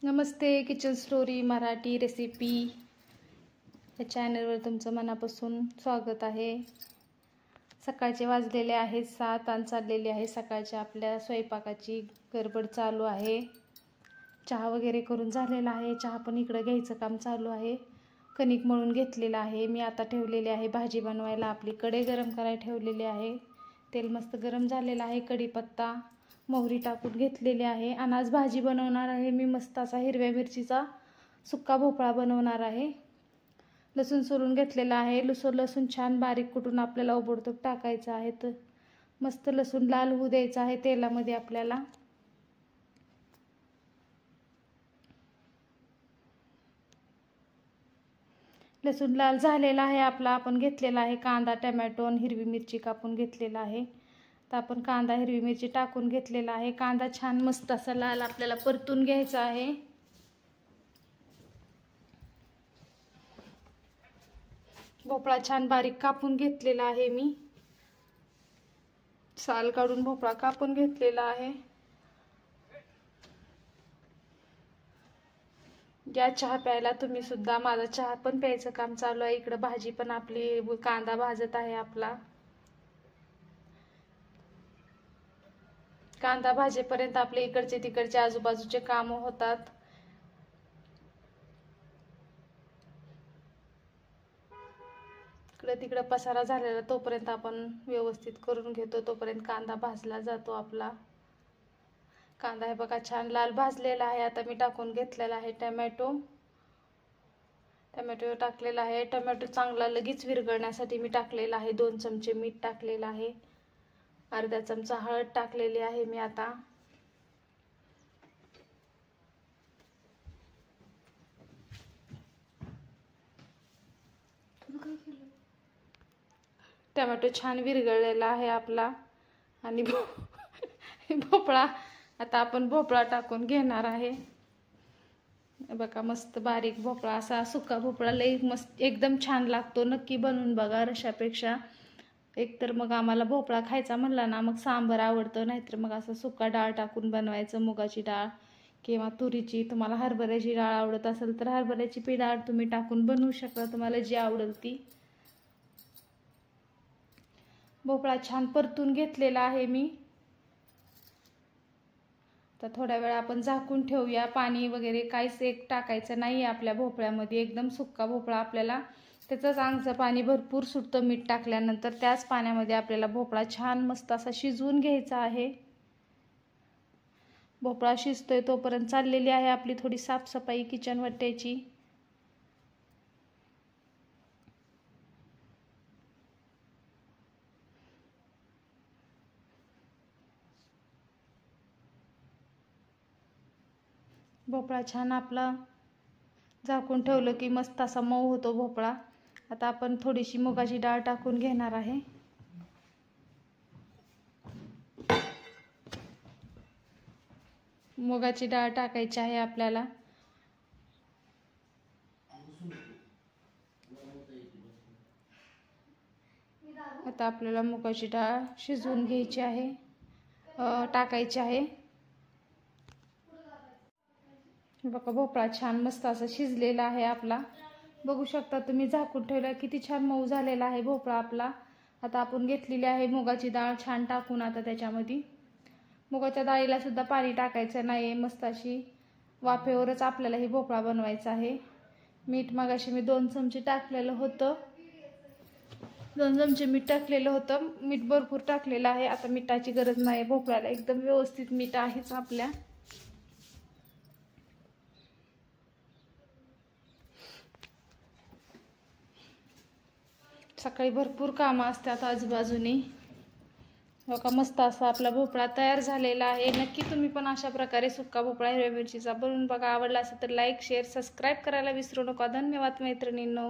नमस्ते, kitchen story Marathi recipe या चॅनलवर तुमचं मनापासून स्वागत आहे। सकाळचे वाजलेले आहेत 7 आणि चाललेली आहे सकाळच्या आपल्या स्वयंपाकाची गडबड चालू आहे। चहा वगैरे करून झालेला आहे, चहा पण इकडे घ्यायचं काम चालू आहे। कणिक मळून घेतलेला आहे मी, आता ठेवलेली आहे भाजी बनवायला। आपली कढई गरम करायला ठेवलेली आहे, तेल मस्त गरम झालेलं आहे। कढीपत्ता मोहरी टाकून घेतलेली आहे आणि आज भाजी बनवणार आहे मी। मस्त असा हिरव्या मिरचीचा सुक्का भोपळा बनवणार आहे। लसूण सोलून घेतलेला आहे, लसूण छान बारीक कुटून आपल्याला ओबडधोब टाकायचं आहे। तर मस्त लसूण लाल होऊ द्यायचा आहे तेलामध्ये आपल्याला। लसूण लाल झालेला आहे आपला। आपण घेतलेला आहे कांदा, टोमॅटो आणि हिरवी मिरची कापून घेतलेला आहे। तर आपण कांदा हिरवी मिरची टाकून घेतलेला आहे। कांदा छान मस्त असा लाल आपल्याला परतून घ्यायचा आहे। भोपळा छान बारीक कापून घेतलेला आहे मी, साल काढून भोपळा कापून घेतलेला आहे। या चहा प्यायला तुम्ही सुद्धा, माझा चहा पण प्यायचं काम चालू आहे। इकडे भाजी पण आपली, कांदा भाजत आहे आपला। कांदा भाजेपर्यंत आपले इकडचे तिकडचे आजूबाजूचे काम होतात। इकडे तिकडे पसारा झालेला तोपर्यंत आपण व्यवस्थित करून घेतो, तोपर्यंत कांदा भाजला जातो आपला। कांदा हे बघा छान लाल भाजलेला आहे। आता मी टाकून घेतलेला आहे टोमॅटो टाकलेला आहे। टोमॅटो चांगला लगेच विरघळण्यासाठी मी टाकलेला आहे। 2 चमचे मीठ टाकलेला आहे, अर्धा चमचा हळद टाकलेली आहे मी आता। टोमॅटो छान विरघळलेला आहे आपला आणि भोपळा, आता आपण भोपळा टाकून घेणार आहे। बघा मस्त बारीक भोपळा, असा सुका भोपळा लई मस्त एकदम छान लागतो। नक्की बनवून बघा। रशापेक्षा एकतर मग आम्हाला भोपळा खायचा म्हणला ना मग सांबर आवडतं, नाहीतर मग असं सुका डाळ टाकून बनवायचं, मुगाची डाळ किंवा तुरीची। तुम्हाला हरभऱ्याची डाळ आवडत असेल तर हरभऱ्याची डाळ तुम्ही टाकून बनवू शकता, तुम्हाला जी आवडेल ती। भोपळा छान परतून घेतलेला आहे मी। तर थोड्या वेळ आपण झाकून ठेवूया। पाणी वगैरे काहीच एक टाकायचं नाही आपल्या भोपळ्यामध्ये, एकदम सुक्का भोपळा आपल्याला त्याचंच अंगचं पाणी भरपूर सुटतं मीठ टाकल्यानंतर। त्याच पाण्यामध्ये आपल्याला भोपळा छान मस्त असा शिजवून घ्यायचा आहे। भोपळा शिजतोय तोपर्यंत चाललेली आहे आपली थोडी साफसफाई किचन वट्ट्याची। भोपळा छान आपला झाकून ठेवलं की मस्त असा मऊ होतो भोपळा। आता आपण थोडीशी मुगाची डाळ टाकून घेणार आहे। मुगाची डाळ टाकायची आहे आपल्याला। आता आपल्याला मुगाची डाळ शिजवून घ्यायची आहे, टाकायची आहे। बघा भोपळा छान मस्त असा शिजलेला आहे आपला, बघू शकता तुम्ही। झाकून ठेवला किती छान मऊ झालेला आहे भोपळा आपला। आता आपण घेतलेली आहे मुगाची डाळ छान टाकून, आता त्याच्यामध्ये मुगाच्या डाळीला सुद्धा पाणी टाकायचं नाही, मस्त अशी वाफेवरच आपल्याला ही भोपळा बनवायचा आहे। मीठ मगाशी मी 2 चमचे टाकलेलं होतं, 2 चमचे मीठ टाकलेलं होतं। मीठ भरपूर टाकलेलं आहे, आता मिठाची गरज नाही भोपळ्याला, एकदम व्यवस्थित मीठ आहेच आपल्या। सकाळी भरपूर कामं असतात आजूबाजूनी। बघा मस्त असा आपला भोपळा तयार झालेला आहे। नक्की तुम्ही पण अशा प्रकारे सुक्का भोपळा हिरव्या मिरचीचा बनवून बघा। आवडला असेल तर लाईक, शेअर, सबस्क्राईब करायला विसरू नका। धन्यवाद मैत्रिणींनो।